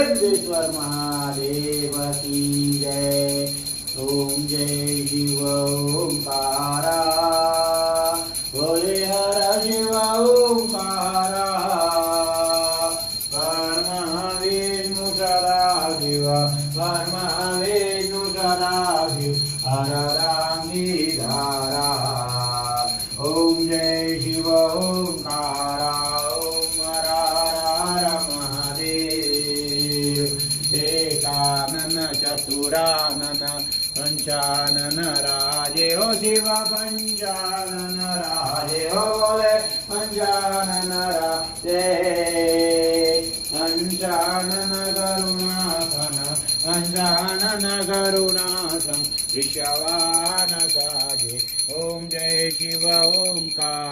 सिद्धेश्वर महादेव की जय। ओम जय शिव ओंकारा बोले हर शिव ओंकारा विष्णु सदा शिव विष्णु सदा शिव हर धारा। ओम जय शिव ओंकारा ओम हर हर महादेव। एकानन चतुरानन पंचानन राजे हो शिव पंचानन राजे हो बोले पंचानन राजे। पंचानन करुणासन पंचानन करुणासन ऋषवान साजे। ओम जय शिव ओंकार।